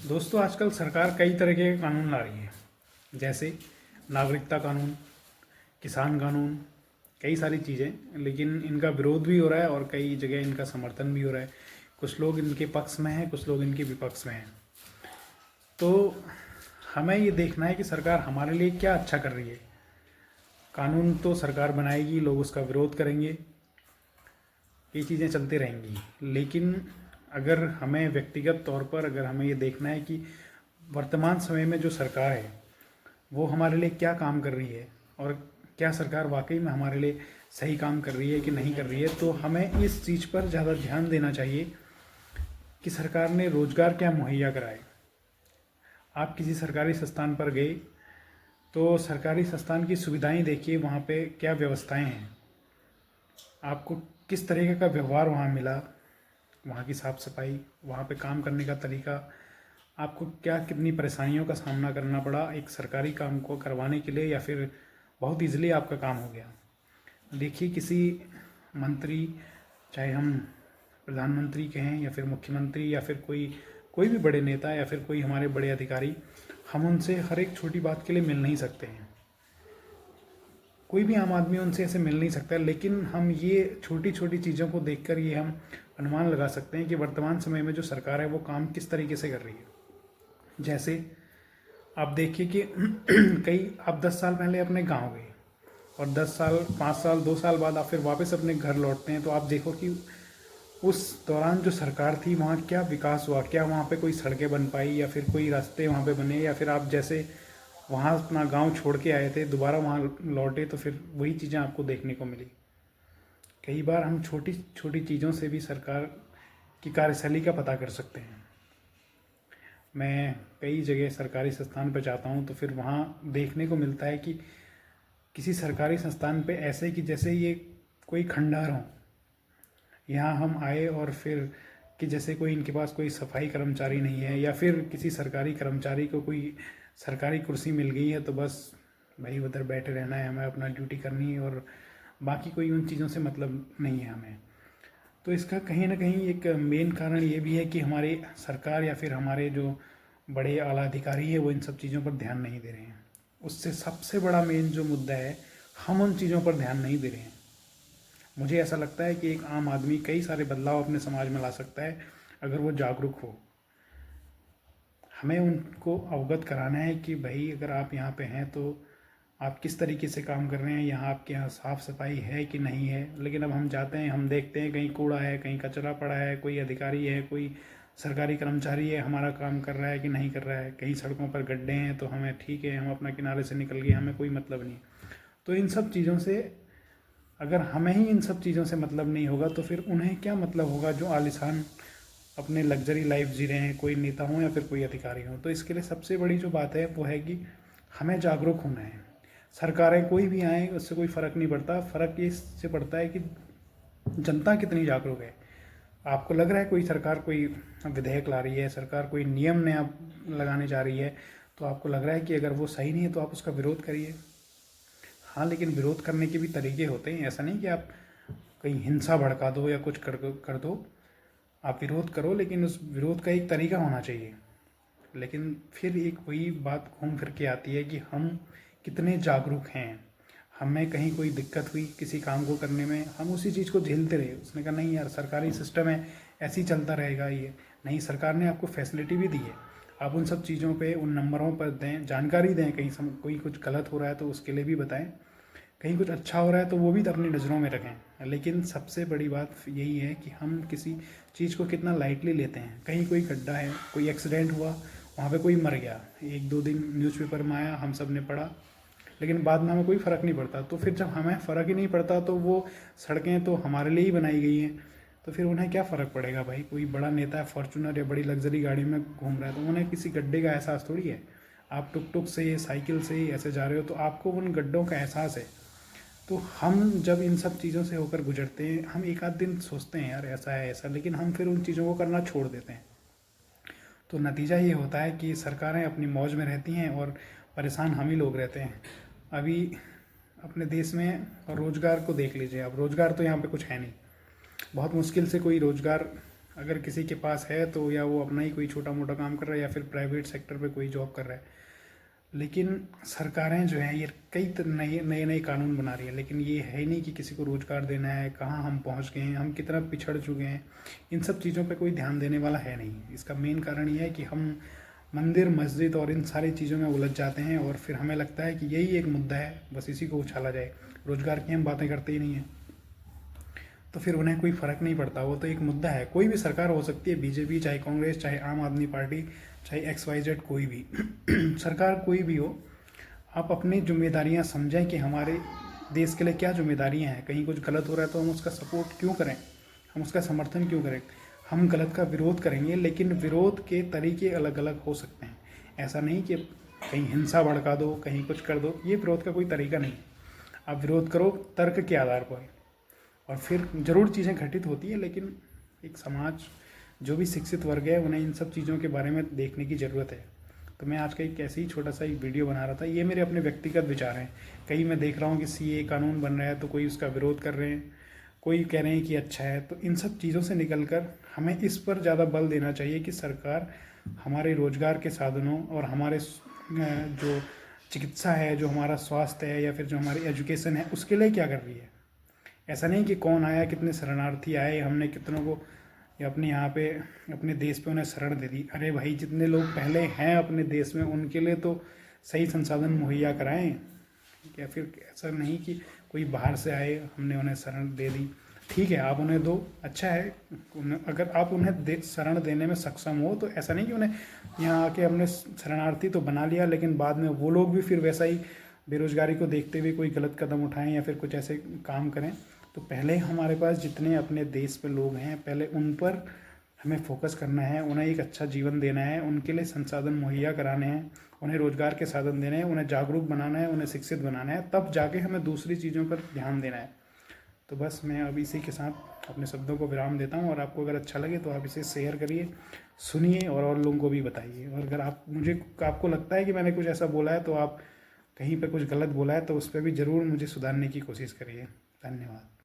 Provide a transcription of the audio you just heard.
दोस्तों, आजकल सरकार कई तरह के कानून ला रही है। जैसे नागरिकता कानून, किसान कानून, कई सारी चीज़ें। लेकिन इनका विरोध भी हो रहा है और कई जगह इनका समर्थन भी हो रहा है। कुछ लोग इनके पक्ष में हैं, कुछ लोग इनके विपक्ष में हैं। तो हमें ये देखना है कि सरकार हमारे लिए क्या अच्छा कर रही है। कानून तो सरकार बनाएगी, लोग उसका विरोध करेंगे, ये चीज़ें चलती रहेंगी। लेकिन अगर हमें व्यक्तिगत तौर पर अगर हमें ये देखना है कि वर्तमान समय में जो सरकार है वो हमारे लिए क्या काम कर रही है और क्या सरकार वाकई में हमारे लिए सही काम कर रही है कि नहीं कर रही है, तो हमें इस चीज़ पर ज़्यादा ध्यान देना चाहिए कि सरकार ने रोज़गार क्या मुहैया कराए। आप किसी सरकारी संस्थान पर गए तो सरकारी संस्थान की सुविधाएं देखिए, वहाँ पे क्या व्यवस्थाएं हैं, आपको किस तरीके का व्यवहार वहाँ मिला, वहाँ की साफ़ सफाई, वहाँ पे काम करने का तरीका, आपको क्या कितनी परेशानियों का सामना करना पड़ा एक सरकारी काम को करवाने के लिए, या फिर बहुत ईजिली आपका काम हो गया। देखिए, किसी मंत्री, चाहे हम प्रधानमंत्री कहें या फिर मुख्यमंत्री या फिर कोई कोई भी बड़े नेता या फिर कोई हमारे बड़े अधिकारी, हम उनसे हर एक छोटी बात के लिए मिल नहीं सकते हैं। कोई भी आम आदमी उनसे ऐसे मिल नहीं सकता। लेकिन हम ये छोटी छोटी चीज़ों को देखकर ये हम अनुमान लगा सकते हैं कि वर्तमान समय में जो सरकार है वो काम किस तरीके से कर रही है। जैसे आप देखिए कि कई आप 10 साल पहले अपने गांव गए और 10 साल, 5 साल, 2 साल बाद आप फिर वापस अपने घर लौटते हैं, तो आप देखो कि उस दौरान जो सरकार थी वहाँ क्या विकास हुआ, क्या वहाँ पे कोई सड़कें बन पाई या फिर कोई रास्ते वहाँ पे बने, या फिर आप जैसे वहाँ अपना गांव छोड़ के आए थे दोबारा वहाँ लौटे तो फिर वही चीज़ें आपको देखने को मिली। कई बार हम छोटी छोटी चीज़ों से भी सरकार की कार्यशैली का पता कर सकते हैं। मैं कई जगह सरकारी संस्थान पर जाता हूँ तो फिर वहाँ देखने को मिलता है कि किसी सरकारी संस्थान पे ऐसे कि जैसे ये कोई खंडहर हो। यहाँ हम आए और फिर कि जैसे कोई इनके पास कोई सफाई कर्मचारी नहीं है, या फिर किसी सरकारी कर्मचारी को कोई सरकारी कुर्सी मिल गई है तो बस भाई उधर बैठे रहना है, हमें अपना ड्यूटी करनी है और बाकी कोई उन चीज़ों से मतलब नहीं है हमें। तो इसका कहीं ना कहीं एक मेन कारण ये भी है कि हमारी सरकार या फिर हमारे जो बड़े आला अधिकारी है वो इन सब चीज़ों पर ध्यान नहीं दे रहे हैं। उससे सबसे बड़ा मेन जो मुद्दा है, हम उन चीज़ों पर ध्यान नहीं दे रहे हैं। मुझे ऐसा लगता है कि एक आम आदमी कई सारे बदलाव अपने समाज में ला सकता है अगर वो जागरूक हो। हमें उनको अवगत कराना है कि भाई अगर आप यहाँ पे हैं तो आप किस तरीके से काम कर रहे हैं, यहाँ आपके यहाँ साफ़ सफाई है कि नहीं है। लेकिन अब हम जाते हैं, हम देखते हैं कहीं कूड़ा है, कहीं कचरा पड़ा है, कोई अधिकारी है, कोई सरकारी कर्मचारी है, हमारा काम कर रहा है कि नहीं कर रहा है, कहीं सड़कों पर गड्ढे हैं तो हमें ठीक है, हम अपना किनारे से निकल गए, हमें कोई मतलब नहीं। तो इन सब चीज़ों से, अगर हमें ही इन सब चीज़ों से मतलब नहीं होगा तो फिर उन्हें क्या मतलब होगा जो आलिशान अपने लग्जरी लाइफ जी रहे हैं, कोई नेता हो या फिर कोई अधिकारी हो। तो इसके लिए सबसे बड़ी जो बात है वो है कि हमें जागरूक होना है। सरकारें कोई भी आए उससे कोई फ़र्क नहीं पड़ता, फ़र्क इससे पड़ता है कि जनता कितनी जागरूक है। आपको लग रहा है कोई सरकार कोई विधेयक ला रही है, सरकार कोई नियम नया लगाने जा रही है, तो आपको लग रहा है कि अगर वो सही नहीं है तो आप उसका विरोध करिए। हाँ, लेकिन विरोध करने के भी तरीके होते हैं। ऐसा नहीं कि आप कहीं हिंसा भड़का दो या कुछ कर दो। आप विरोध करो, लेकिन उस विरोध का एक तरीका होना चाहिए। लेकिन फिर एक वही बात घूम फिर के आती है कि हम कितने जागरूक हैं। हमें कहीं कोई दिक्कत हुई किसी काम को करने में, हम उसी चीज़ को झेलते रहे। उसने कहा नहीं यार, सरकारी सिस्टम है, ऐसे ही चलता रहेगा ये। नहीं, सरकार ने आपको फैसिलिटी भी दी है, आप उन सब चीज़ों पे, उन नंबरों पर दें, जानकारी दें। कहीं कोई कुछ गलत हो रहा है तो उसके लिए भी बताएं, कहीं कुछ अच्छा हो रहा है तो वो भी अपनी नज़रों में रखें। लेकिन सबसे बड़ी बात यही है कि हम किसी चीज़ को कितना लाइटली लेते हैं। कहीं कोई गड्ढा है, कोई एक्सीडेंट हुआ, वहाँ पे कोई मर गया, 1-2 दिन न्यूज़पेपर में आया, हम सब ने पढ़ा, लेकिन बाद में हमें कोई फ़र्क नहीं पड़ता। तो फिर जब हमें फ़र्क ही नहीं पड़ता तो वो सड़कें तो हमारे लिए ही बनाई गई हैं, तो फिर उन्हें क्या फ़र्क पड़ेगा। भाई कोई बड़ा नेता है, फॉर्चूनर या बड़ी लग्जरी गाड़ी में घूम रहा है, तो उन्हें किसी गड्ढे का एहसास थोड़ी है। आप टुक टुक से, साइकिल से ऐसे जा रहे हो तो आपको उन गड्ढों का एहसास है। तो हम जब इन सब चीज़ों से होकर गुजरते हैं, हम एक आध दिन सोचते हैं यार ऐसा है ऐसा, लेकिन हम फिर उन चीज़ों को करना छोड़ देते हैं। तो नतीजा ये होता है कि सरकारें अपनी मौज में रहती हैं और परेशान हम ही लोग रहते हैं। अभी अपने देश में रोज़गार को देख लीजिए। अब रोज़गार तो यहाँ पे कुछ है नहीं, बहुत मुश्किल से कोई रोज़गार अगर किसी के पास है तो या वो अपना ही कोई छोटा मोटा काम कर रहा है या फिर प्राइवेट सेक्टर पे कोई जॉब कर रहा है। लेकिन सरकारें जो हैं ये कई नए नए नए कानून बना रही है, लेकिन ये है ही नहीं कि किसी को रोज़गार देना है, कहाँ हम पहुँच गए हैं, हम कितना पिछड़ चुके हैं, इन सब चीज़ों पे कोई ध्यान देने वाला है नहीं। इसका मेन कारण ये है कि हम मंदिर मस्जिद और इन सारी चीज़ों में उलझ जाते हैं और फिर हमें लगता है कि यही एक मुद्दा है, बस इसी को उछाला जाए। रोज़गार की हम बातें करते ही नहीं हैं, तो फिर उन्हें कोई फ़र्क नहीं पड़ता। वो तो एक मुद्दा है, कोई भी सरकार हो सकती है, बीजेपी चाहे कांग्रेस चाहे आम आदमी पार्टी चाहे XYZ कोई भी सरकार कोई भी हो, आप अपनी जिम्मेदारियां समझें कि हमारे देश के लिए क्या जिम्मेदारियां हैं। कहीं कुछ गलत हो रहा है तो हम उसका सपोर्ट क्यों करें, हम उसका समर्थन क्यों करें। हम गलत का विरोध करेंगे, लेकिन विरोध के तरीके अलग अलग हो सकते हैं। ऐसा नहीं कि कहीं हिंसा भड़का दो, कहीं कुछ कर दो, ये विरोध का कोई तरीका नहीं है। आप विरोध करो तर्क के आधार पर, और फिर ज़रूर चीज़ें घटित होती है, लेकिन एक समाज जो भी शिक्षित वर्ग है उन्हें इन सब चीज़ों के बारे में देखने की ज़रूरत है। तो मैं आज का एक ऐसे ही छोटा सा एक वीडियो बना रहा था। ये मेरे अपने व्यक्तिगत विचार हैं। कहीं मैं देख रहा हूँ कि CA कानून बन रहा है तो कोई उसका विरोध कर रहे हैं, कोई कह रहे हैं कि अच्छा है। तो इन सब चीज़ों से निकल कर हमें इस पर ज़्यादा बल देना चाहिए कि सरकार हमारे रोज़गार के साधनों और हमारे जो चिकित्सा है, जो हमारा स्वास्थ्य है, या फिर जो हमारी एजुकेशन है, उसके लिए क्या कर रही है। ऐसा नहीं कि कौन आया, कितने शरणार्थी आए, हमने कितनों को या अपने यहाँ पे अपने देश पे उन्हें शरण दे दी। अरे भाई, जितने लोग पहले हैं अपने देश में उनके लिए तो सही संसाधन मुहैया कराएं। या फिर ऐसा नहीं कि कोई बाहर से आए हमने उन्हें शरण दे दी। ठीक है, आप उन्हें दो, अच्छा है। अगर आप उन्हें शरण देने में सक्षम हो तो ऐसा नहीं कि उन्हें यहाँ आके हमने शरणार्थी तो बना लिया, लेकिन बाद में वो लोग भी फिर वैसा ही बेरोजगारी को देखते हुए कोई गलत कदम उठाएं या फिर कुछ ऐसे काम करें। तो पहले हमारे पास जितने अपने देश में लोग हैं, पहले उन पर हमें फोकस करना है, उन्हें एक अच्छा जीवन देना है, उनके लिए संसाधन मुहैया कराने हैं, उन्हें रोज़गार के साधन देने हैं, उन्हें जागरूक बनाना है, उन्हें शिक्षित बनाना है, तब जाके हमें दूसरी चीज़ों पर ध्यान देना है। तो बस मैं अब इसी के साथ अपने शब्दों को विराम देता हूँ। और आपको अगर अच्छा लगे तो आप इसे शेयर करिए, सुनिए और लोगों को भी बताइए। और अगर आपको लगता है कि मैंने कुछ ऐसा बोला है, तो आप कहीं पे कुछ गलत बोला है तो उस पर भी ज़रूर मुझे सुधारने की कोशिश करिए। धन्यवाद।